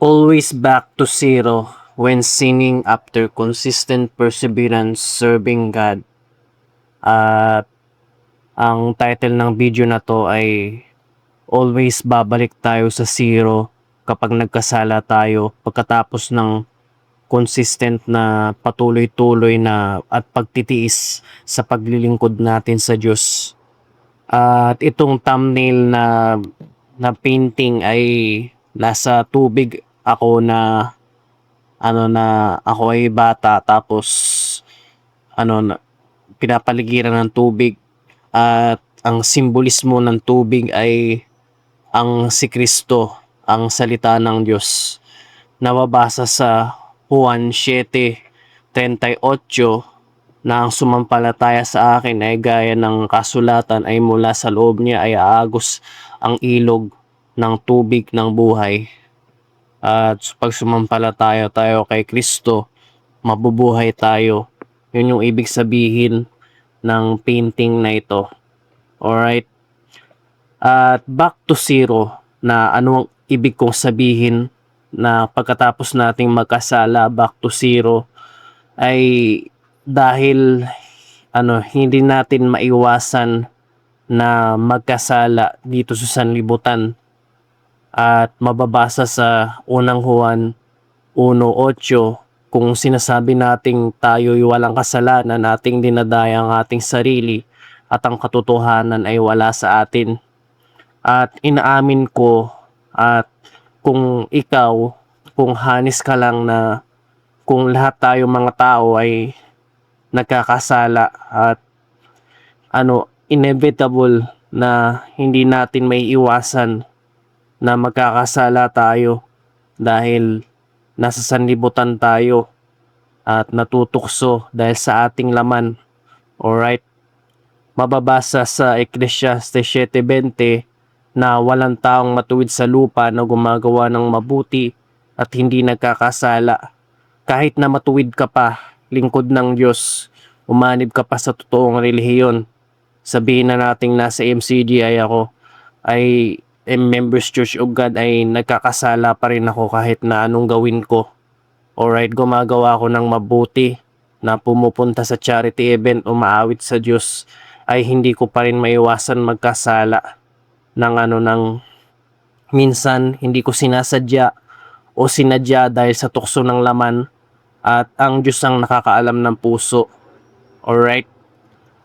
Always back to zero when sinning after consistent perseverance serving God. At ang title ng video na to ay Always babalik tayo sa zero kapag nagkasala tayo pagkatapos ng consistent na patuloy-tuloy na at pagtitiis sa paglilingkod natin sa Diyos. At itong thumbnail na painting ay nasa tubig ako na ako ay bata tapos pinapaligiran ng tubig at ang simbolismo ng tubig ay ang si Kristo, ang salita ng Diyos. Nababasa sa Juan 7:38 na ang sumampalataya sa akin ay gaya ng kasulatan ay mula sa loob niya ay aagos ang ilog ng tubig ng buhay. At pag sumampalataya tayo kay Kristo, mabubuhay tayo. Yun yung ibig sabihin ng painting na ito. Alright? At back to zero na ano ang ibig kong sabihin na pagkatapos nating magkasala, back to zero ay dahil hindi natin maiwasan na magkasala dito sa sanlibutan. At mababasa sa unang Juan 1:8 kung sinasabi nating tayo'y walang kasalanan, ating dinadaya ang ating sarili at ang katotohanan ay wala sa atin. At inaamin ko at kung ikaw, kung hanis ka lang na kung lahat tayo mga tao ay nagkakasala at inevitable na hindi natin may iwasan na magkakasala tayo dahil nasa sanlibutan tayo at natutukso dahil sa ating laman. Alright? Mababasa sa Ecclesiastes 7:20 na walang taong matuwid sa lupa na gumagawa ng mabuti at hindi nagkakasala. Kahit na matuwid ka pa, lingkod ng Diyos, umanib ka pa sa totoong relihiyon. Sabihin na nating nasa MCGI ako, ay Members Church of God, ay nagkakasala pa rin ako kahit na anong gawin ko. Alright, gumagawa ako ng mabuti na pumupunta sa charity event, umaawit sa Diyos, ay hindi ko pa rin maiwasan magkasala ng minsan hindi ko sinasadya o sinadya dahil sa tukso ng laman at ang Diyos ang nakakaalam ng puso. Alright?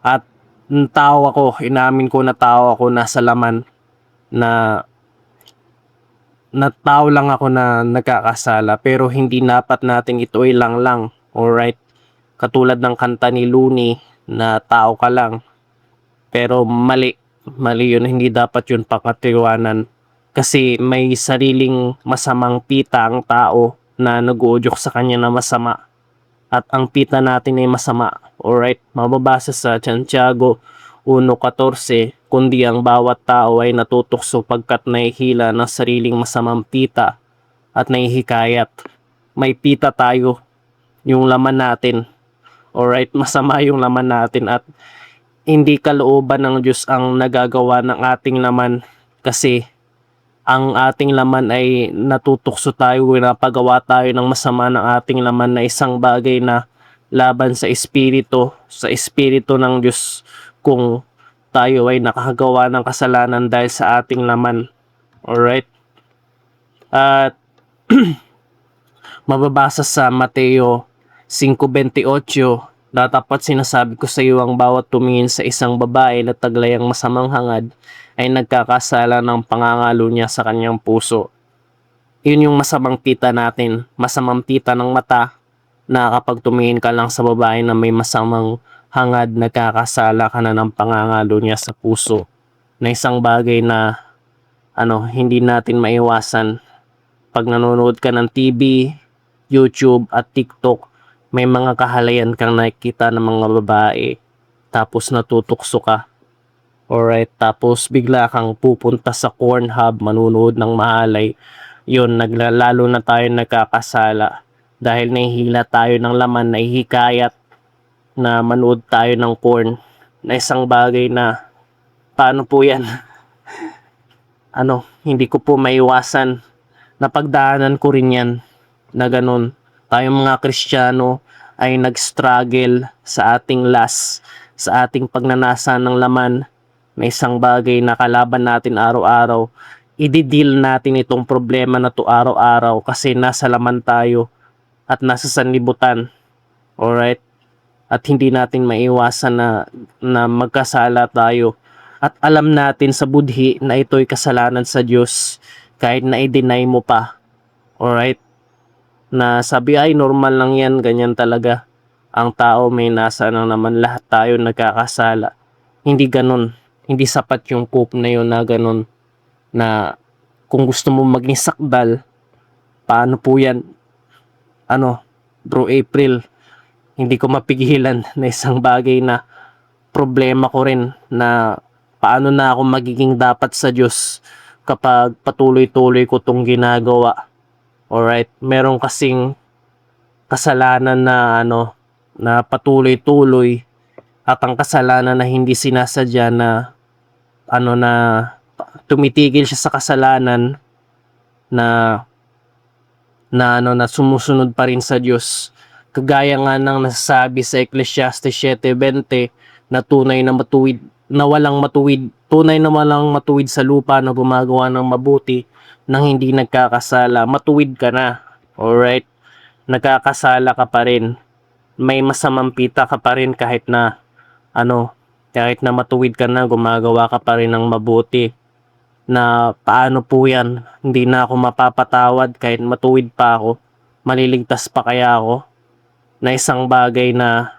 At inamin ko na tao ako nasa laman na tao lang ako na nagkakasala pero hindi dapat natin ito ilang lang. Alright? Katulad ng kanta ni Looney na tao ka lang. Pero mali yun, hindi dapat yun pakatiwanan kasi may sariling masamang pita ang tao na nag-uudyok sa kanya na masama at ang pita natin ay masama. Alright? Mababasa sa Santiago 1:14, kundi ang bawat tao ay natutukso pagkat nahihila ng sariling masamang pita at nahihikayat. May pita tayo, yung laman natin. Alright? Masama yung laman natin at hindi kalooban ng Diyos ang nagagawa ng ating laman kasi ang ating laman ay natutukso tayo, napagawa tayo ng masama ng ating laman na isang bagay na laban sa espiritu ng Diyos kung tayo ay nakagawa ng kasalanan dahil sa ating laman. Alright? At mababasa sa Mateo 5:28 na tapat sinasabi ko sa iyo ang bawat tumingin sa isang babae na taglay ang masamang hangad ay nagkakasala ng pangangalo niya sa kanyang puso. Yun yung masamang pita natin, masamang pita ng mata na kapag tumingin ka lang sa babae na may masamang hangad, nagkakasala ka na ng pangangalo niya sa puso. Na isang bagay na hindi natin maiwasan. Pag nanonood ka ng TV, YouTube at TikTok, may mga kahalayan kang nakikita ng mga babae tapos natutukso ka. Alright, tapos bigla kang pupunta sa Pornhub, manunood ng mahalay. Yun, lalo na tayo nagkakasala dahil nahihila tayo ng laman, nahihikayat na manood tayo ng porn na isang bagay na paano po yan? Hindi ko po maiwasan napagdaanan ko rin yan na ganun. Tayong mga Kristiyano ay nag-struggle sa ating sa ating pagnanasa ng laman na isang bagay na kalaban natin araw-araw. I-deal natin itong problema na to araw-araw kasi nasa laman tayo at nasa sanlibutan. Alright? At hindi natin maiwasan na magkasala tayo. At alam natin sa budhi na ito'y kasalanan sa Diyos kahit na i-deny mo pa. Alright? Na sabi ay normal lang yan, ganyan talaga. Ang tao may nasa naman, lahat tayo nagkakasala. Hindi ganun. Hindi sapat yung cope na yun na ganun. Na kung gusto mo maging sakdal, paano po yan? Bro April, hindi ko mapigilan na isang bagay na problema ko rin na paano na ako magiging dapat sa Diyos kapag patuloy-tuloy ko tong ginagawa. Alright, meron kasing kasalanan na na patuloy-tuloy at ang kasalanan na hindi sinasadya na na tumitigil siya sa kasalanan na na sumusunod pa rin sa Diyos. Kagaya nga ng nasasabi sa Ecclesiastes 7:20 na tunay na walang matuwid sa lupa na gumagawa ng mabuti nang hindi nagkakasala. Matuwid ka na. Alright? Nagkakasala ka pa rin. May masamang pita ka pa rin kahit na kahit na matuwid ka na, gumagawa ka pa rin ng mabuti. Na paano po yan? Hindi na ako mapapatawad kahit matuwid pa ako. Maliligtas pa kaya ako? Na isang bagay na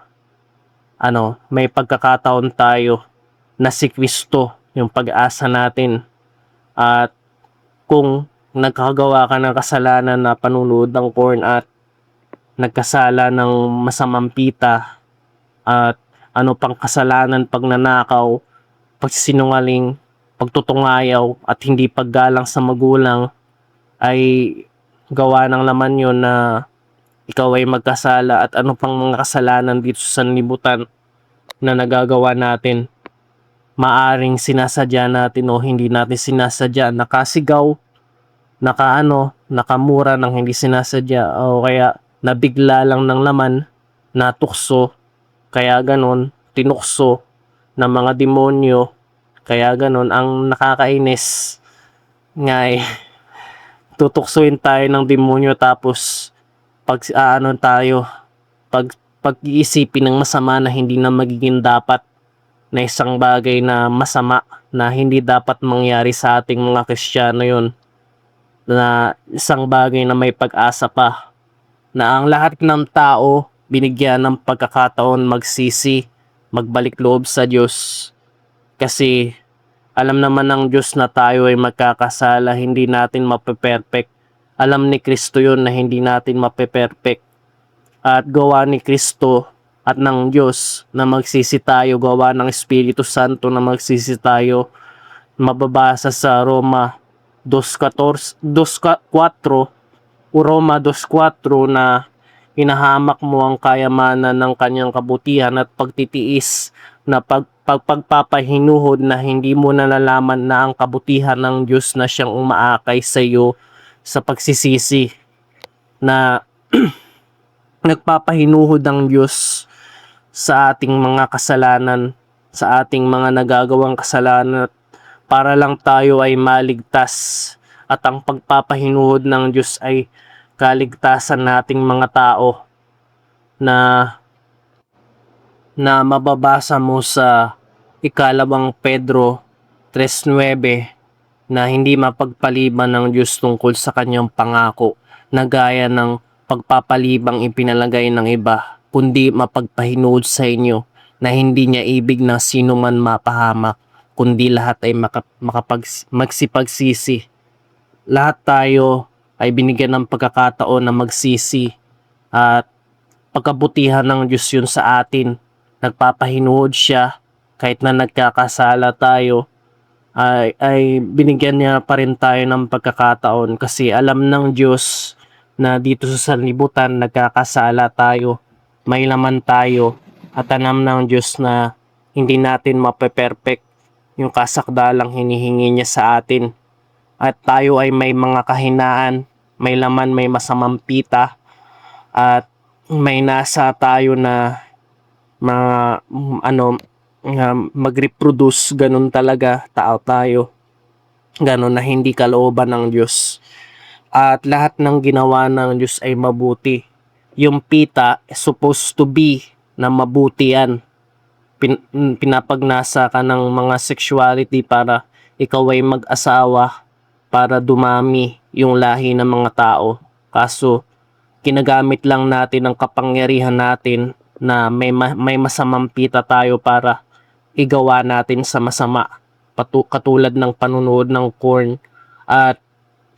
may pagkakataon tayo na si Kristo yung pag-asa natin. At kung nagkagawa ka ng kasalanan na panunood ng porn at nagkasala ng masamang pita at pang kasalanan, pagnanakaw, pagsisinungaling, pagtutungayaw at hindi paggalang sa magulang ay gawa ng laman yon na ikaw ay magkasala at ano pang mga kasalanan dito sa sanlibutan na nagagawa natin. Maaring sinasadya natin o hindi natin sinasadya, nakasigaw, nakamura ng hindi sinasadya o kaya nabigla lang ng laman, natukso, kaya ganon, tinukso ng mga demonyo, kaya ganon. Ang nakakainis nga tutuksuin tayo ng demonyo tapos pag-iisipin ng masama na hindi na magiging dapat, na isang bagay na masama na hindi dapat mangyari sa ating mga Kristiyano yun, na isang bagay na may pag-asa pa na ang lahat ng tao binigyan ng pagkakataon magsisi, magbalik loob sa Diyos. Kasi alam naman ng Diyos na tayo ay magkakasala, hindi natin mape-perfect. Alam ni Kristo yun na hindi natin mape-perfect. At gawa ni Kristo at ng Diyos na magsisi tayo, gawa ng Espiritu Santo na magsisi tayo. Mababasa sa Roma 2:4 o Roma 2:4 na hinahamak mo ang kayamanan ng kanyang kabutihan at pagtitiis na pagpapahinuhod na hindi mo nalalaman na ang kabutihan ng Diyos na siyang umaakay sa iyo sa pagsisisi, na nagpapahinuhod ng Diyos sa ating mga kasalanan, sa ating mga nagagawang kasalanan para lang tayo ay maligtas. At ang pagpapahinuhod ng Diyos ay kaligtasan nating mga tao na mababasa mo sa ikalawang Pedro 3:9 na hindi mapagpaliban ng Diyos tungkol sa kanyang pangako na gaya ng pagpapalibang ipinalagay ng iba, kundi mapagpahinuhod sa inyo na hindi niya ibig na sino man mapahamak, kundi lahat ay magsipagsisi. Lahat tayo ay binigyan ng pagkakataon na magsisi at pagkabutihan ng Diyos yun sa atin. Nagpapahinuhod siya kahit na nagkakasala tayo, ay binigyan niya pa rin tayo ng pagkakataon kasi alam ng Diyos na dito sa sanlibutan nagkakasala tayo, may laman tayo, at alam ng Diyos na hindi natin mape-perfect yung kasakdalang hinihingi niya sa atin. At tayo ay may mga kahinaan, may laman, may masamang pita, at may nasa tayo na mga mag-reproduce, ganun talaga, tao tayo, ganun na hindi kalooban ng Diyos. At lahat ng ginawa ng Diyos ay mabuti. Yung pita supposed to be na mabuti yan. Pinapagnasa ka ng mga sexuality para ikaw ay mag-asawa, para dumami yung lahi ng mga tao. Kaso kinagamit lang natin ang kapangyarihan natin na may masamang pita tayo para igawa natin sa masama. Katulad ng panunood ng porn at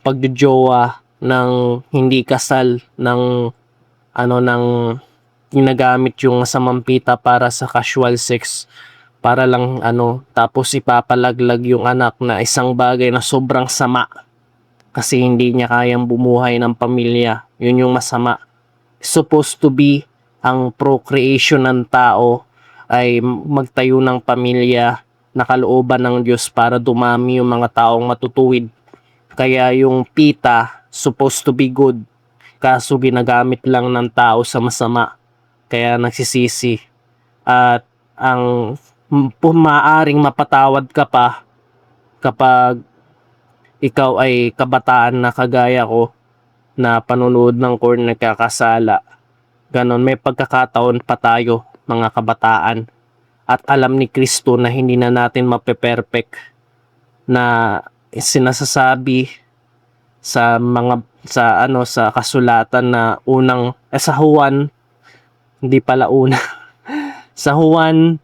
pagjojowa ng hindi kasal, ng ng ginagamit yung masamang pita para sa casual sex, para lang tapos ipapalaglag yung anak, na isang bagay na sobrang sama kasi hindi niya kayang bumuhay ng pamilya. Yun yung masama. Supposed to be ang procreation ng tao ay magtayo ng pamilya na kalooban ng Diyos para dumami yung mga taong matutuwid. Kaya yung pita supposed to be good, kaso ginagamit lang ng tao sa masama, kaya nagsisisi. At ang maaring mapatawad ka pa kapag ikaw ay kabataan na kagaya ko, na panunood ng porn, nagkakasala. Ganon, may pagkakataon pa tayo mga kabataan at alam ni Kristo na hindi na natin mape-perfect, na sinasasabi sa sa kasulatan na sa Juan, hindi pala una sa Juan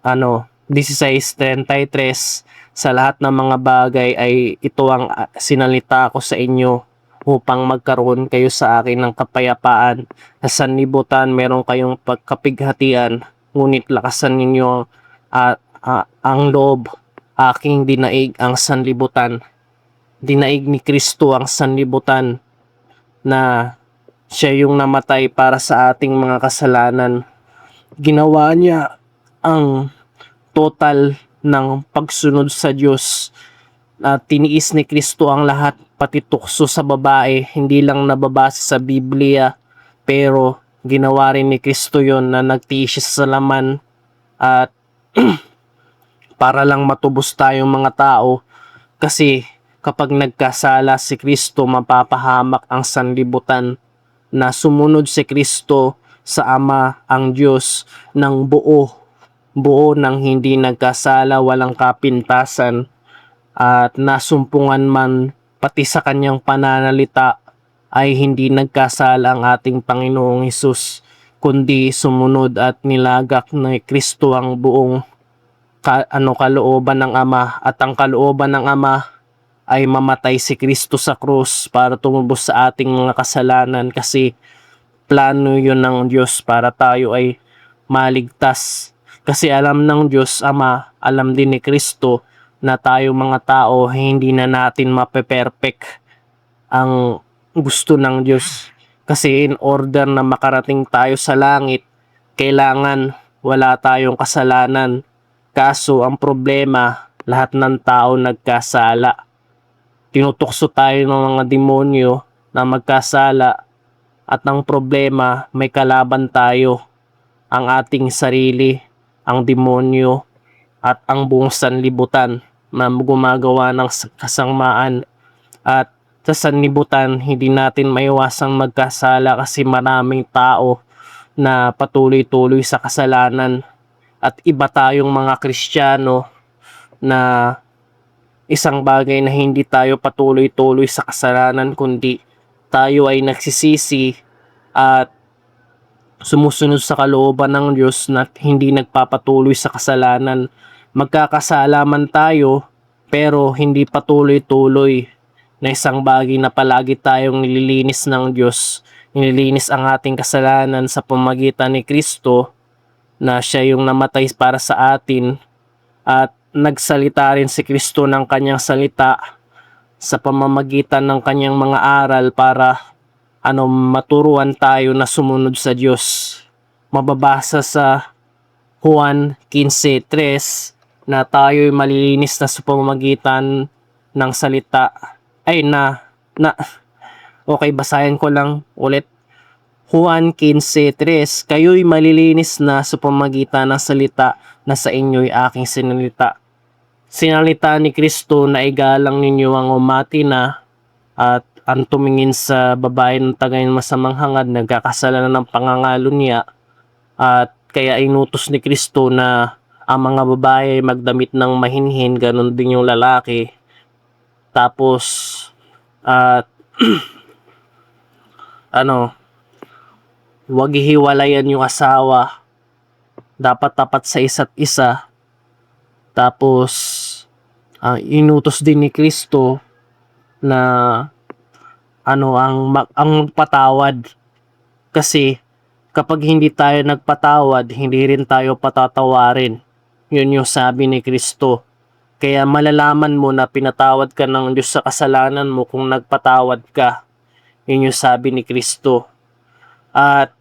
16:33, sa lahat ng mga bagay ay ito ang sinalita ko sa inyo upang magkaroon kayo sa akin ng kapayapaan. Sa sanlibutan meron kayong pagkapighatian, ngunit lakasan ninyo ang loob. Aking dinaig ang sanlibutan. Dinaig ni Kristo ang sanlibutan, na siya yung namatay para sa ating mga kasalanan. Ginawa niya ang total ng pagsunod sa Diyos. Tiniis ni Kristo ang lahat, pati tukso sa babae. Hindi lang nababase sa Biblia, pero ginawa rin ni Kristo yon, na nagtiis siya sa laman at para lang matubos tayong mga tao. Kasi kapag nagkasala si Kristo, mapapahamak ang sanlibutan. Na sumunod si Kristo sa Ama, ang Diyos, ng buo ng hindi nagkasala, walang kapintasan, at nasumpungan man pati sa kanyang pananalita, ay hindi nagkasala ang ating Panginoong Hesus, kundi sumunod at nilagak ni Kristo ang buong kalooban ng Ama. At ang kalooban ng Ama ay mamatay si Kristo sa krus para tumubos sa ating mga kasalanan, kasi plano yun ng Diyos para tayo ay maligtas. Kasi alam ng Diyos Ama, alam din ni Kristo na tayo mga tao hindi na natin mape-perfect ang gusto ng Diyos. Kasi in order na makarating tayo sa langit, kailangan wala tayong kasalanan. Kaso ang problema, lahat ng tao nagkasala. Tinutukso tayo ng mga demonyo na magkasala, at ang problema, may kalaban tayo, ang ating sarili, ang demonyo, at ang buong sanlibutan na gumagawa ng kasamaan. At sa sanlibutan, hindi natin maiwasang magkasala kasi maraming tao na patuloy-tuloy sa kasalanan. At iba tayong mga Kristiyano na isang bagay na hindi tayo patuloy-tuloy sa kasalanan, kundi tayo ay nagsisisi at sumusunod sa kalooban ng Diyos na hindi nagpapatuloy sa kasalanan. Magkakasala man tayo pero hindi patuloy-tuloy, na isang bagay na palagi tayong nililinis ng Diyos. Nililinis ang ating kasalanan sa pamamagitan ni Kristo, na siya yung namatay para sa atin, at nagsalita rin si Kristo ng kanyang salita sa pamamagitan ng kanyang mga aral para maturuan tayo na sumunod sa Diyos. Mababasa sa Juan 15:3 na tayo'y malilinis na sa pamamagitan ng salita, ay na Okay, basahin ko lang ulit. Juan 15:3, kayo'y malilinis na sa pamamagitan ng salita na sa inyo'y aking sinalita. Sinalita ni Kristo na igalang ninyo ang umati na at ang tumingin sa babae ng tagay masamang hangad, nagkakasalanan ng pangangalo niya, at kaya inutos ni Kristo na ang mga babae ay magdamit ng mahinhin, ganun din yung lalaki. Tapos at huwag hihiwalayan yung asawa, dapat tapat sa isa't isa. Tapos inutos din ni Kristo na ang patawad, kasi kapag hindi tayo nagpatawad, hindi rin tayo patatawarin. Yun yung sabi ni Kristo. Kaya malalaman mo na pinatawad ka ng Diyos sa kasalanan mo kung nagpatawad ka. Yun yung sabi ni Kristo. At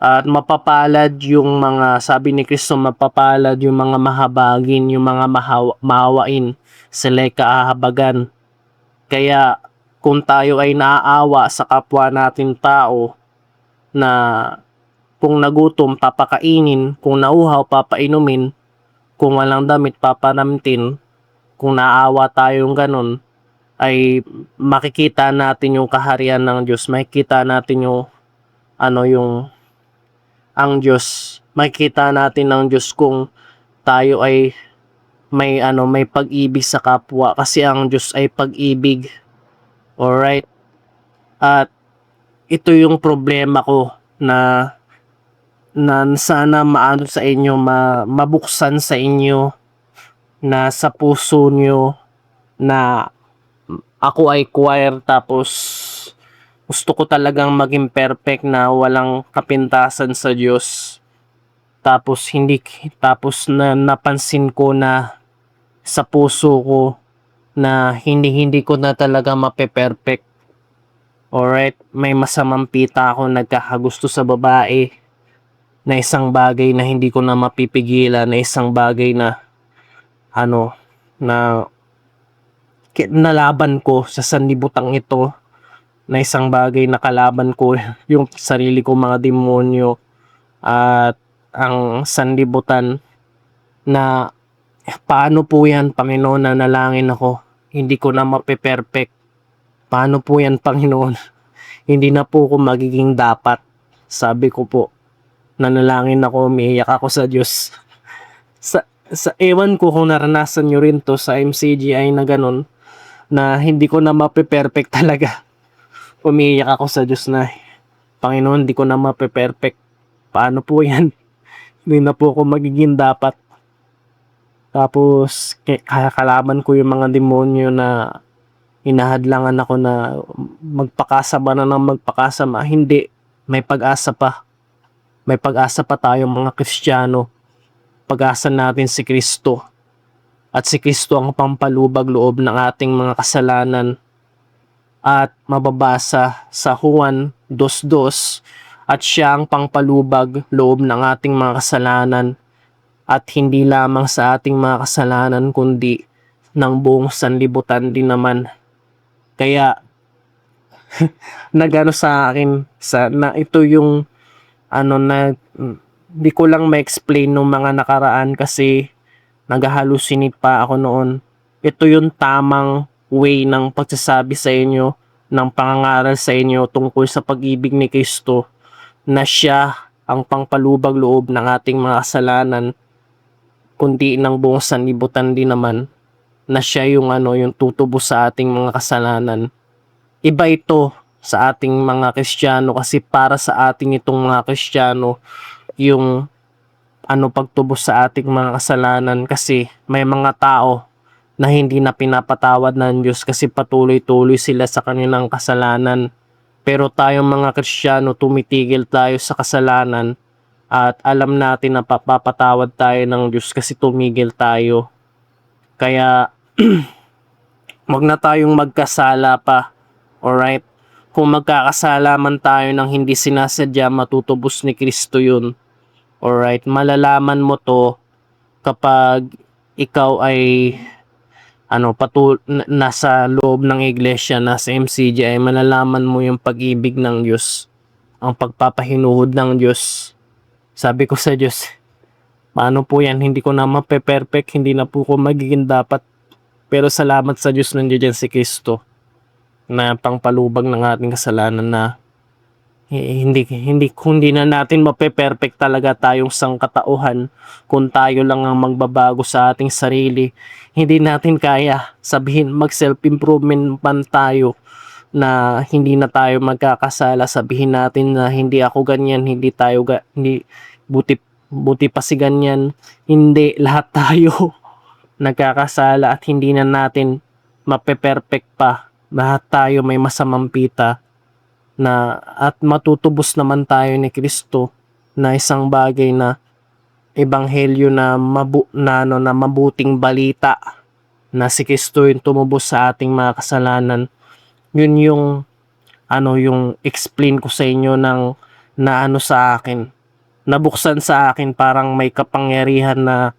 at mapapalad yung mga, sabi ni Kristo, mapapalad yung mga mahabagin, yung mga maawain, sila'y kaahabagan. Kaya kung tayo ay naaawa sa kapwa natin tao, na kung nagutom papakainin, kung nauhaw papainumin, kung walang damit papanamtin, kung naawa tayong ganun, ay makikita natin yung kaharian ng Diyos, makikita natin yung ang Diyos, makikita natin ng Diyos kung tayo ay may pag-ibig sa kapwa, kasi ang Diyos ay pag-ibig. Alright? At ito yung problema ko na sana maano sa inyo, mabuksan sa inyo, na sa puso nyo, na ako ay choir, tapos gusto ko talagang maging perfect, na walang kapintasan sa Diyos. Tapos na napansin ko na sa puso ko na hindi ko na talaga mape-perfect. Alright, may masamang pita ako nagkakagusto sa babae, na isang bagay na hindi ko na mapipigilan, na isang bagay na na nalaban ko sa sanlibutan ito, na isang bagay na kalaban ko yung sarili ko, mga demonyo at ang sanlibutan, na paano po yan, Panginoon, na nalangin ako, hindi ko na mape-perfect. Paano po yan, Panginoon? Hindi na po ako magiging dapat. Sabi ko po, nanalangin ako, umiiyak ako sa Diyos. Sa ewan ko kung naranasan nyo rin to sa MCGI na ganun, na hindi ko na mape-perfect talaga. Umiiyak ako sa Diyos na, Panginoon, hindi ko na mape-perfect. Paano po yan? Hindi na po ako magiging dapat. Tapos kalaban ko yung mga demonyo na hinahadlangan ako na magpakasama na ng magpakasama. Hindi, may pag-asa pa. May pag-asa pa tayo mga Kristiyano. Pag-asa natin si Kristo. At si Kristo ang pampalubag loob ng ating mga kasalanan. At mababasa sa Juan 2:2, at siya ang pangpalubag loob ng ating mga kasalanan. At hindi lamang sa ating mga kasalanan, kundi ng buong sanlibutan din naman. Kaya nagano sa akin na ito yung na di ko lang ma-explain nung mga nakaraan, kasi naghahalusinate pa ako noon. Ito yung tamang way ng pagsasabi sa inyo, ng pangangaral sa inyo tungkol sa pag-ibig ni Kristo, na siya ang pangpalubag loob ng ating mga kasalanan, kundi ng buong sanlibutan din naman, na siya yung yung tutubos sa ating mga kasalanan. Iba ito sa ating mga Kristiyano, kasi para sa ating itong mga Kristiyano yung pagtubos sa ating mga kasalanan, kasi may mga tao na hindi na pinapatawad ng Diyos kasi patuloy-tuloy sila sa kanilang kasalanan. Pero tayong mga Kristiyano, tumitigil tayo sa kasalanan at alam natin na papapatawad tayo ng Diyos kasi tumigil tayo. Kaya wag na tayong magkasala pa. Alright? Kung magkakasala man tayo ng hindi sinasadya, matutubos ni Kristo yun. Alright? Malalaman mo to kapag ikaw ay nasa loob ng iglesia, nasa MCG, ay malalaman mo yung pag-ibig ng Diyos, ang pagpapahinuhod ng Diyos. Sabi ko sa Diyos, paano po yan? Hindi ko na mape-perfect, hindi na po ko magiging dapat. Pero salamat sa Diyos, nandiyan si Kristo na pangpalubag ng ating kasalanan, na hindi na natin mape-perfect talaga tayong sangkatauhan kung tayo lang ang magbabago sa ating sarili. Hindi natin kaya sabihin mag-self-improvement man tayo na hindi na tayo magkakasala. Sabihin natin na hindi ako ganyan, hindi buti pa si ganyan. Hindi, lahat tayo nagkakasala at hindi na natin mape-perfect pa. Lahat tayo may masamang pita, at matutubos naman tayo ni Kristo na isang bagay na ebanghelyo na mabuting balita na si Kristo yung tumubos sa ating mga kasalanan. Yun yung explain ko sa inyo na sa akin, nabuksan sa akin, parang may kapangyarihan na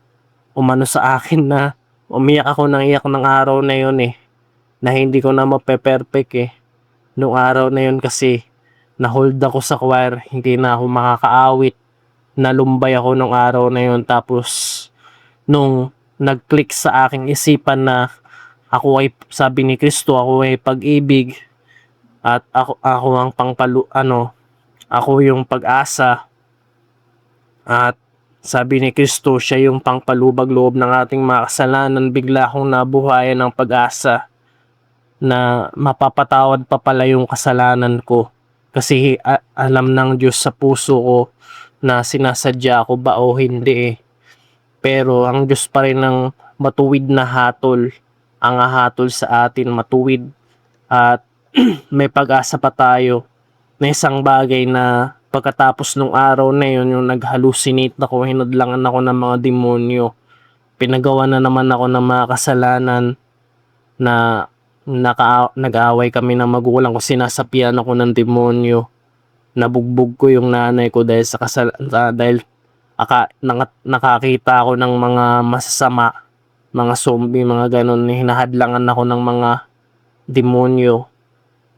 sa akin, na umiyak ako ng iyak ng araw na yun na hindi ko na mape-perfect noong araw na yun, kasi na-hold ako sa choir, hindi na ako makakaawit, nalumbay ako nung araw na yun. Tapos nung nag-click sa aking isipan na sabi ni Kristo, ako ay pag-ibig, at ako ang ako yung pag-asa, at sabi ni Kristo, siya yung pangpalubag-loob ng ating mga kasalanan. Bigla akong nabuhayan ng pag-asa na mapapatawad pa pala yung kasalanan ko, kasi alam ng Diyos sa puso ko na sinasadya ko ba o hindi. Pero ang Diyos pa rin ang matuwid na hatol, ang hahatol sa atin matuwid, at may pag-asa pa tayo na isang bagay na pagkatapos nung araw na yun, yung nag-hallucinate ako, hinadlangan ako ng mga demonyo, pinagawa na naman ako ng mga kasalanan, na nag-aaway kami ng magulang ko, sinasapian ako ng demonyo, nabugbog ko yung nanay ko dahil dahil nakakita ako ng mga masasama, mga zombie, mga ganun, hinahadlangan ako ng mga demonyo.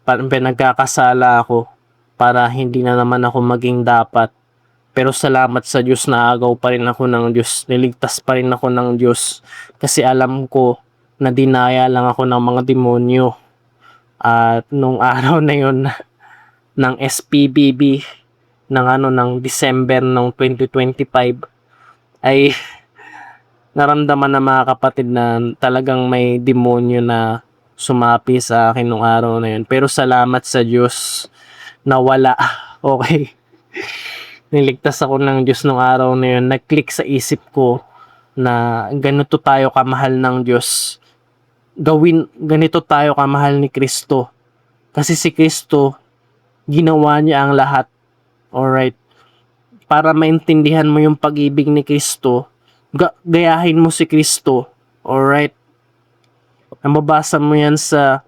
Pinagkakasala ako para hindi na naman ako maging dapat. Pero salamat sa Diyos, naagaw pa rin ako ng Diyos, niligtas pa rin ako ng Diyos, kasi alam ko na dinaya lang ako ng mga demonyo. At nung araw na yun ng SPBB ng December ng 2025, ay naramdaman ng mga kapatid na talagang may demonyo na sumapi sa akin nung araw na yun. Pero salamat sa Diyos na wala. Okay. Niligtas ako ng Diyos nung araw na yun. Nag-click sa isip ko na ganito tayo kamahal ng Diyos. Ganito tayo kamahal ni Kristo. Kasi si Kristo, ginawa niya ang lahat. Alright? Para maintindihan mo yung pag-ibig ni Kristo, gayahin mo si Kristo. Alright? Mababasa mo yan sa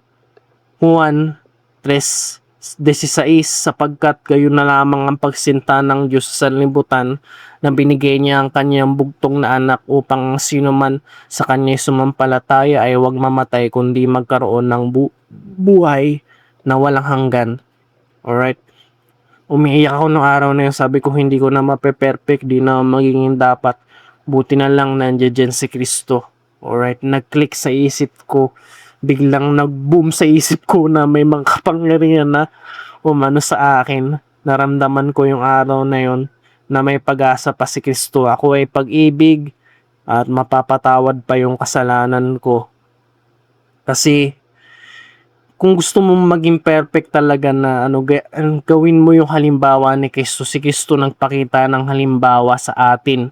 Juan 3:16, sapagkat gayon na lamang ang pagsinta ng Diyos sa libutan, na binigay niya ang kanyang bugtong na anak, upang sino man sa kanya sumampalataya ay huwag mamatay, kundi magkaroon ng buhay na walang hanggan. Alright? Umiiyak ako nung araw na yun. Sabi ko, hindi ko na mape-perfect, di na magiging dapat. Buti na lang nandiyan si Kristo. Alright? Nag-click sa isip ko. Biglang nag-boom sa isip ko na may mga kapangyarihan na sa akin. Naramdaman ko yung araw na yun na may pag-asa pa si Kristo. Ako ay pag-ibig at mapapatawad pa yung kasalanan ko. Kasi kung gusto mong maging perfect talaga na gawin mo yung halimbawa ni Kristo. Si Kristo nagpakita ng halimbawa sa atin.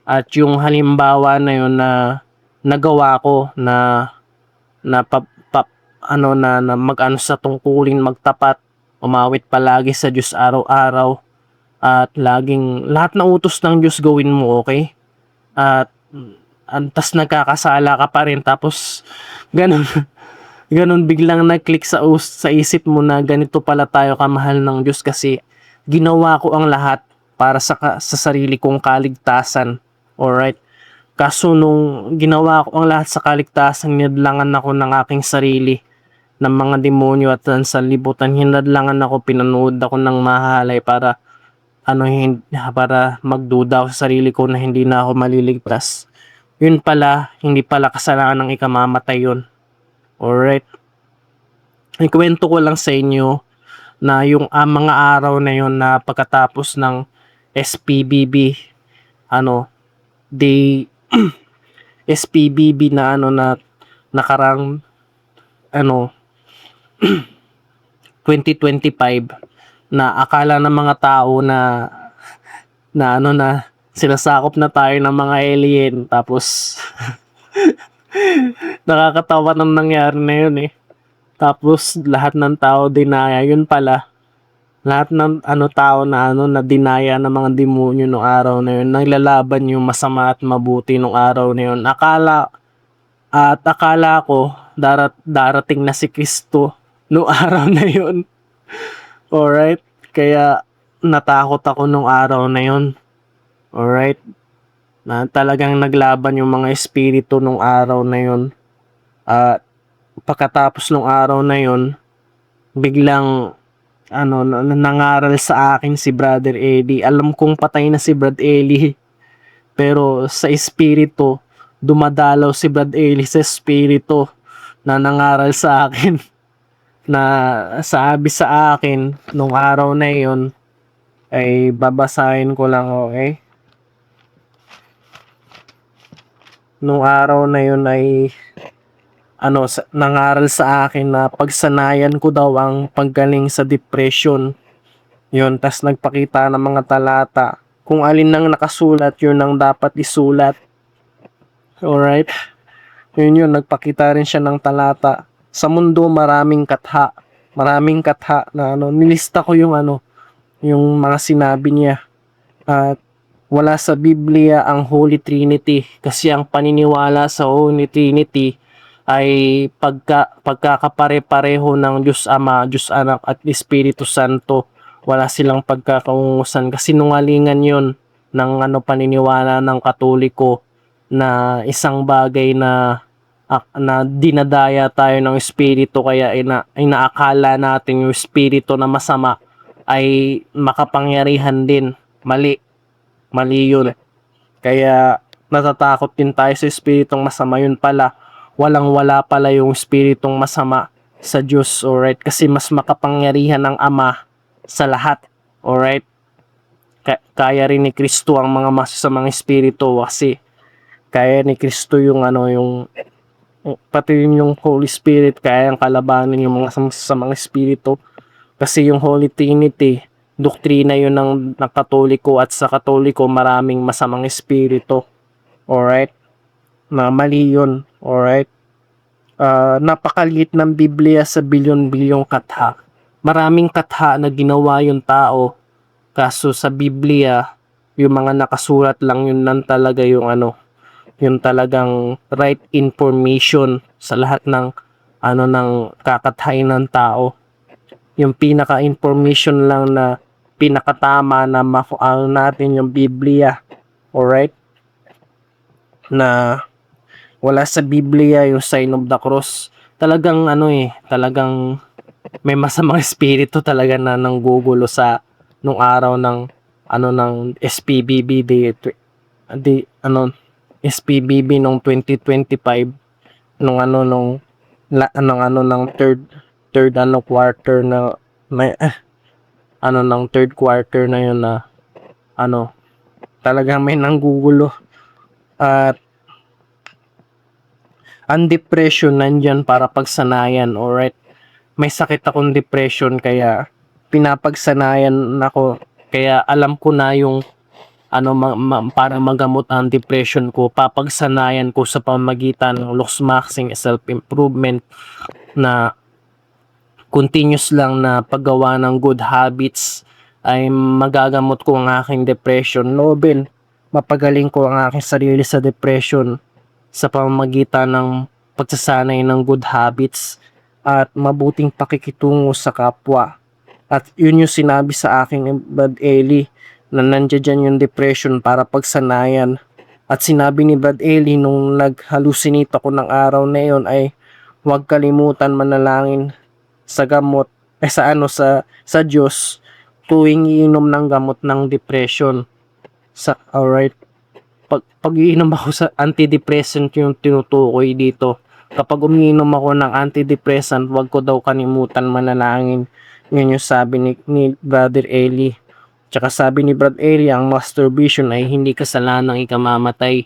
At yung halimbawa na yun na nagawa ko na sa tungkulin, magtapat, umawit palagi sa Diyos araw-araw, at laging lahat na utos ng Diyos gawin mo, okay? At tas nagkakasala ka pa rin, tapos ganun biglang nag-click sa isip mo na ganito pala tayo kamahal ng Diyos, kasi ginawa ko ang lahat para sa sarili kong kaligtasan. Alright? Kaso nung ginawa ko ang lahat sa kaligtasan, hinadlangan ako ng aking sarili ng mga demonyo at ng sanlibutan. Hinadlangan ako, pinanood ako ng mahalay para para magduda ako sa sarili ko na hindi na ako maliligtas. Yun pala, hindi pala kasalanan ng ikamamatay yun. Alright? Ikwento ko lang sa inyo na yung mga araw na yun na pagkatapos ng SPBB, day SPBB na na nakarang 2025, na akala ng mga tao na sinasakop na tayo ng mga alien, tapos nakakatawa ng nangyari na yun eh. Tapos lahat ng tao dinaya, yun pala lahat ng tao na dinaya ng mga demonyo nung araw na yun, naglalaban yung masama at mabuti nung araw na yun. Akala ko darating na si Kristo nung araw na yun. Alright? Kaya natakot ako nung araw na yun. Alright? Na talagang naglaban yung mga espiritu nung araw na yun. At pagkatapos nung araw na yun, biglang nangaral sa akin si Brother Eddie. Alam kong patay na si Brad Eli, pero sa espiritu dumadalaw si Brad Eli sa espiritu na nangaral sa akin na sabi sa akin nung araw na yun, ay babasahin ko lang, okay? Nung araw na yun ay nangaral sa akin na pagsanayan ko daw ang paggaling sa depression. Yun, tas nagpakita ng mga talata. Kung alin nang nakasulat, yun ang dapat isulat. Alright? Yun, nagpakita rin siya ng talata. Sa mundo maraming katha. Maraming katha na nilista ko yung yung mga sinabi niya. At wala sa Biblia ang Holy Trinity, kasi ang paniniwala sa Holy Trinity ay pagkakapare-pareho ng Diyos Ama, Diyos Anak at Espiritu Santo. Wala silang pagkakaungusan, kasi nungalingan yun ng paniniwala ng Katoliko, na isang bagay na dinadaya tayo ng espiritu, kaya inaakala natin yung espiritu na masama ay makapangyarihan din. Mali yun. Kaya natatakot din tayo sa espiritong masama. Yun pala, wala pala yung espiritong masama sa Diyos, alright? Kasi mas makapangyarihan ng Ama sa lahat, alright? Kaya rin ni Kristo ang mga masasamang espiritu, kasi kaya ni Kristo yung pati yung Holy Spirit, kaya ang kalabanin yung mga masasamang espiritu. Kasi yung Holy Trinity, doktrina yun ng Katoliko, at sa Katoliko maraming masamang espiritu. Alright? Na mali yun. Alright? Napakaliit ng Biblia sa bilyon-bilyong katha. Maraming katha na ginawa yung tao. Kaso sa Biblia, yung mga nakasulat lang yun lang talaga yung yung talagang right information sa lahat ng ng kakathain ng tao. Yung pinaka-information lang na pinakatama na makuha natin yung Biblia. Alright? Na wala sa Biblia yung sign of the cross. Talagang talagang may masamang espiritu talaga na nanggugulo sa nung araw ng ng SPBB SPBB nung 2025, nung ng third quarter na may ng third quarter na yun na talagang may nanggugulo. At ang depression nandyan para pagsanayan, alright? May sakit akong depression, kaya pinapagsanayan ako. Kaya alam ko na yung para magamot ang depression ko, papagsanayan ko sa pamamagitan ng Losmaxing self-improvement, na continuous lang na paggawa ng good habits ay magagamot ko ang aking depression. Nobel, mapagaling ko ang aking sarili sa depression sa pamamagitan ng pagsasanay ng good habits at mabuting pakikitungo sa kapwa. At yun yung sinabi sa aking Brad Eli, na nandiyan yung depression para pagsanayan. At sinabi ni Brad Eli nung nag-hallucinate ako ng araw na yon ay huwag kalimutan manalangin sa gamot sa Diyos tuwing iinom ng gamot ng depression. Alright. Pag-iinom ako sa antidepressant yung tinutukoy dito. Kapag umiinom ako ng antidepressant, wag ko daw kalimutan manalangin. Yun yung sabi ni Brother Eli. Tsaka sabi ni Brother Eli, ang masturbation ay hindi kasalanang ikamamatay.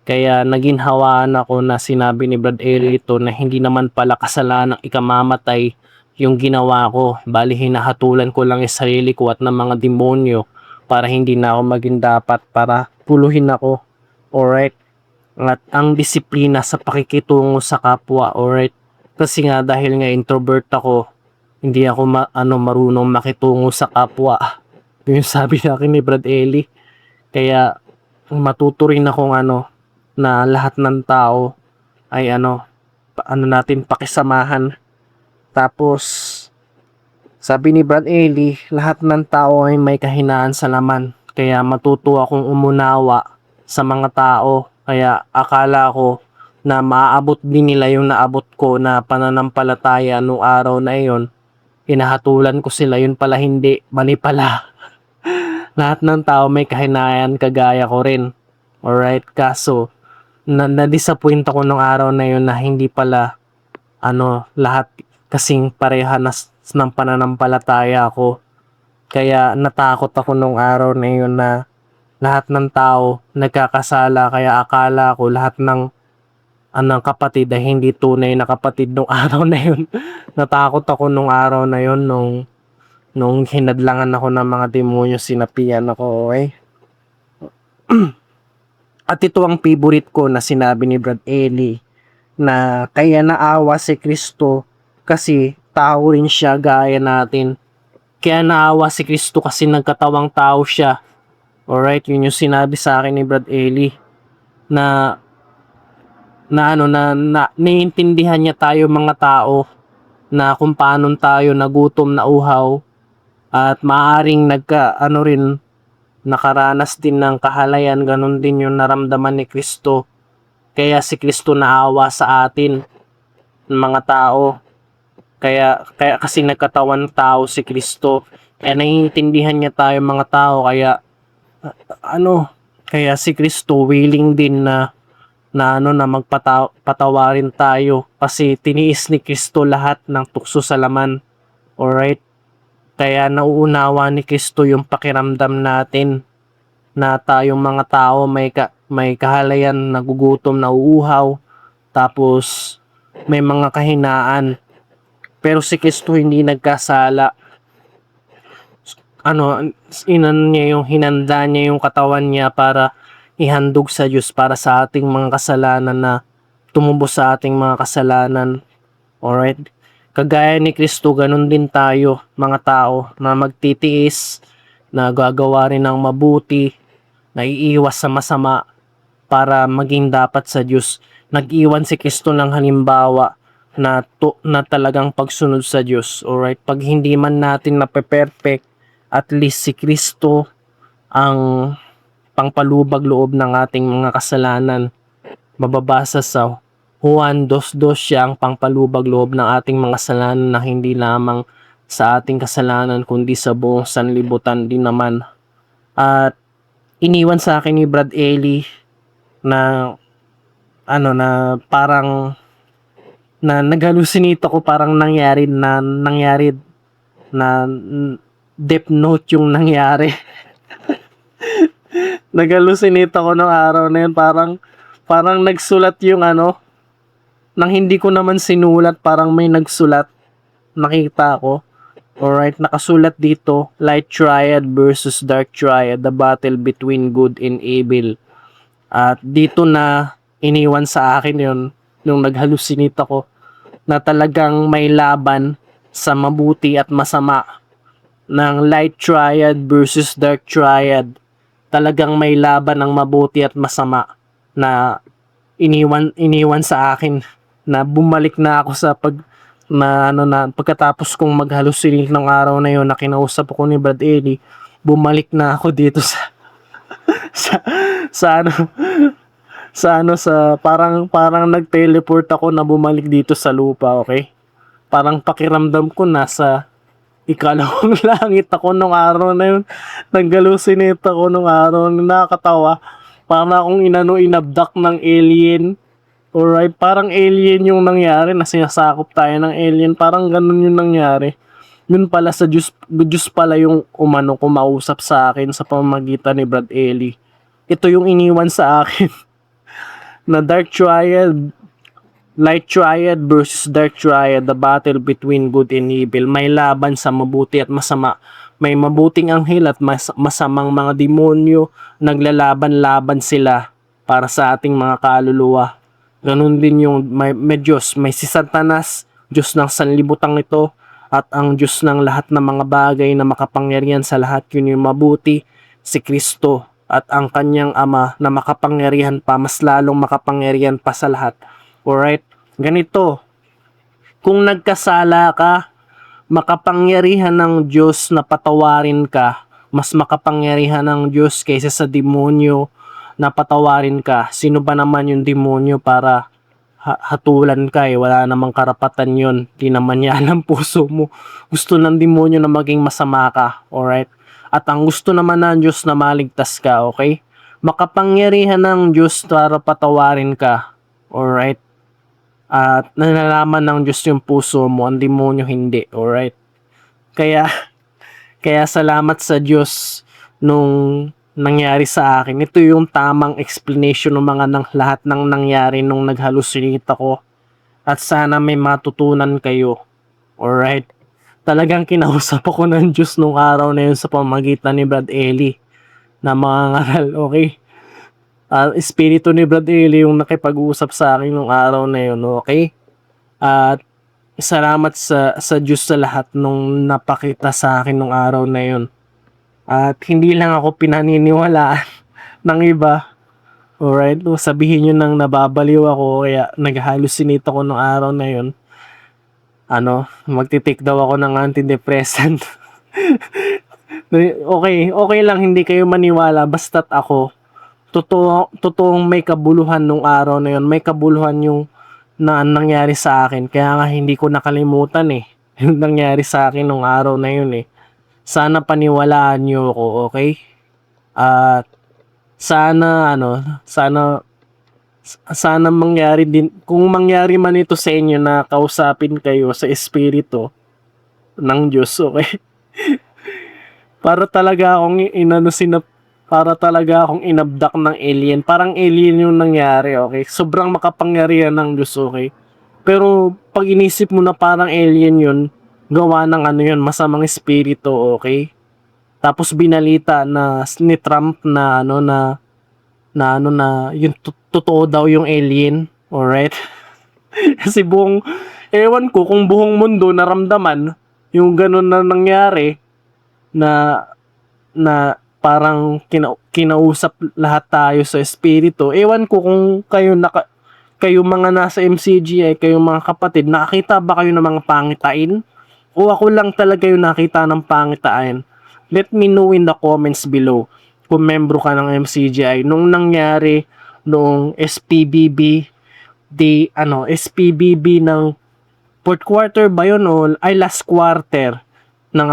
Kaya naginhawaan ako na sinabi ni Brother Eli ito na hindi naman pala kasalanang ikamamatay yung ginawa ko. Bali hinahatulan ko lang yung sarili ko at ng mga demonyo para hindi na ako maging dapat, para puluhin ako. Alright? At ang disiplina sa pakikitungo sa kapwa. Alright? Kasi nga dahil nga introvert ako, hindi ako marunong makitungo sa kapwa. Yung sabi sa akin ni Brad Eli. Kaya matuto rin akong na lahat ng tao ay natin pakisamahan. Tapos sabi ni Brad Eli, lahat ng tao ay may kahinaan sa laman. Kaya matuto akong umunawa sa mga tao. Kaya akala ko na maaabot din nila yung naabot ko na pananampalataya noong araw na iyon. Hinahatulan ko sila, yun pala hindi, mali pala. Lahat ng tao may kahinaan kagaya ko rin. Alright, kaso na-disappoint ako nung araw na yun na hindi pala lahat kasing pareha ng pananampalataya ko. Kaya natakot ako nung araw na yun na lahat ng tao nagkakasala, kaya akala ko lahat ng kapatid ay hindi tunay na kapatid nung araw na yun. Natakot ako nung araw na yun nung hinadlangan ako ng mga demonyo, sinapian ako, okay? At ito ang favorite ko na sinabi ni Brad Eli, na kaya naawa si Kristo kasi tao rin siya gaya natin. Kaya naawa si Kristo kasi nagkatawang tao siya. Alright, yun yung sinabi sa akin ni Brad Eli, na naiintindihan niya tayo mga tao, na kung paano tayo nagutom, na uhaw, at maaring nakaranas din ng kahalayan. Ganon din yung naramdaman ni Kristo. Kaya si Kristo naawa sa atin, mga tao. Kaya kasi nagkatawan tao si Kristo. Kaya naiintindihan niya tayo mga tao. Kaya si Kristo willing din na magpatawarin tayo. Kasi tiniis ni Kristo lahat ng tukso sa laman. Alright? Kaya nauunawa ni Kristo yung pakiramdam natin na tayong mga tao may kahalayan, nagugutom, nauuhaw, tapos may mga kahinaan. Pero si Kristo hindi nagkasala. Hinanda niya yung katawan niya para ihandog sa Diyos para sa ating mga kasalanan, na tumubos sa ating mga kasalanan. Alright? Kagaya ni Kristo, ganun din tayo, mga tao, na magtitiis, na gagawa rin ng mabuti, na iiwas sa masama para maging dapat sa Diyos. Nag-iwan si Kristo ng halimbawa na talagang pagsunod sa Diyos. Alright? Pag hindi man natin nape-perfect, at least si Kristo ang pangpalubag loob ng ating mga kasalanan. Mababasa sa Juan 2:2, siya ang pangpalubag loob ng ating mga kasalanan, na hindi lamang sa ating kasalanan kundi sa buong sanlibutan din naman. At iniwan sa akin ni Brad Eli na parang na nag-hallucinate ako, parang nangyari na Death Note yung nangyari. Nag-hallucinate ako ng araw na yun, parang nagsulat yung nang hindi ko naman sinulat, parang may nagsulat, nakita ko. Alright, nakasulat dito, Light Triad versus Dark Triad, the battle between good and evil. At dito na iniwan sa akin yon nung nag-hallucinate ako, na talagang may laban sa mabuti at masama, ng Light Triad versus Dark Triad. Talagang may laban ng mabuti at masama na iniwan sa akin, na bumalik na ako sa pagkatapos kong mag-hallucinate ng araw na yon, na kinausap ko ni Brad Eli, bumalik na ako dito sa sa ano, sa parang nag-teleport ako na bumalik dito sa lupa, okay? Parang pakiramdam ko nasa ikalawang langit ako nung araw na yun. Nag-hallucinate ako nung araw na nakakatawa. Parang akong inabduct ng alien. Alright, parang alien yung nangyari na sinasakop tayo ng alien. Parang ganun yung nangyari. Yun pala sa Diyos pala yung kumausap sa akin sa pamamagitan ni Brad Ellie. Ito yung iniwan sa akin na Dark Triad, Light Triad versus Dark Triad, the battle between good and evil. May laban sa mabuti at masama. May mabuting anghel at masamang mga demonyo. Naglalaban-laban sila para sa ating mga kaluluwa. Ganun din yung may Diyos. May si Satanas, Diyos ng sanlibutan ito, at ang Diyos ng lahat ng mga bagay na makapangyarihan sa lahat. Yun yung mabuti, si Kristo, at ang kanyang Ama na makapangyarihan pa, mas lalong makapangyarihan pa sa lahat. Alright? Ganito, kung nagkasala ka, makapangyarihan ng Diyos na patawarin ka. Mas makapangyarihan ng Diyos kaysa sa demonyo na patawarin ka. Sino ba naman yung demonyo para hatulan ka eh? Wala namang karapatan yun. Di naman niya alam puso mo. Gusto ng demonyo na maging masama ka. Alright? At ang gusto naman ng Diyos na maligtas ka. Okay? Makapangyarihan ng Diyos para patawarin ka. Alright? At nalalaman ng Diyos yung puso mo, ang demonyo hindi, alright? Kaya salamat sa Diyos nung nangyari sa akin. Ito yung tamang explanation ng lahat ng nangyari nung nag-hallucinate ako. At sana may matutunan kayo, alright? Talagang kinausap ako ng Diyos nung araw na yun sa pamamagitan ni Brad Ellie na mga ngaral, okay? Espiritu ni Brad Ellie yung nakipag-usap sa akin nung araw na yun, okay? At salamat sa Diyos sa lahat nung napakita sa akin nung araw na yun. At hindi lang ako pinaniniwalaan ng iba. Alright? Sabihin nyo nang nababaliw ako kaya nag-hallucinate ako nung araw na yun. Magti-take daw ako ng antidepressant. Okay lang hindi kayo maniwala basta't ako. Totoong may kabuluhan nung araw na yun. May kabuluhan yung nangyari sa akin. Kaya nga hindi ko nakalimutan eh. Yung nangyari sa akin nung araw na yun eh. Sana paniwalaan nyo ako, okay? At sana mangyari din, kung mangyari man ito sa inyo na kausapin kayo sa espiritu ng Diyos, okay? Para talaga akong inabdak ng alien. Parang alien yung nangyari, okay? Sobrang makapangyarihan ng Diyos, okay? Pero pag inisip mo na parang alien yun, gawa ng masamang espiritu, okay? Tapos binalita na ni Trump na yung totoo daw yung alien, alright? Kasi ewan ko kung buong mundo naramdaman yung ganun na nangyari na parang kinausap lahat tayo sa espiritu. Ewan ko kung kayo mga nasa MCGI, kayo mga kapatid, nakakita ba kayo ng mga pangitain? O ako lang talaga yung nakita ng pangitain? Let me know in the comments below kung membro ka ng MCGI. Nung nangyari, noong SPBB ng fourth quarter ba yun o last quarter ng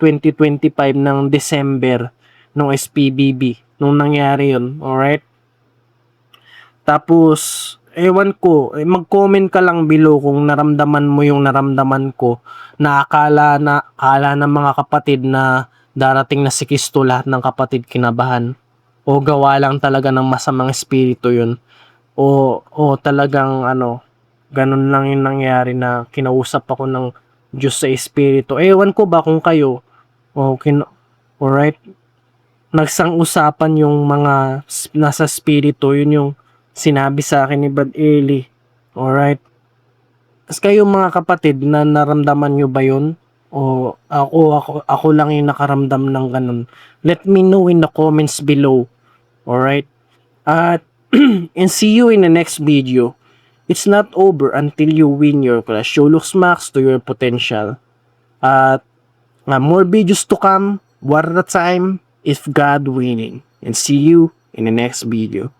2025 ng December nung SPBB nung nangyari yun, alright? Tapos ewan ko, mag-comment ka lang below kung naramdaman mo yung naramdaman ko na akala ng mga kapatid na darating na si Kristo, lahat ng kapatid kinabahan, o gawa lang talaga ng masamang espiritu yun, o talagang ganun lang yung nangyari na kinausap ako ng Diyos sa espiritu. Ewan ko ba kung kayo alright, nagsang-usapan yung mga nasa espiritu, yun yung sinabi sa akin ni Brad Ellie. Alright? As kayo mga kapatid, na naramdaman nyo ba yun? O ako lang yung nakaramdam ng ganun? Let me know in the comments below. Alright? At and see you in the next video. It's not over until you win your class. Show looks max to your potential. At more videos to come. One at a time. If God winning. And see you in the next video.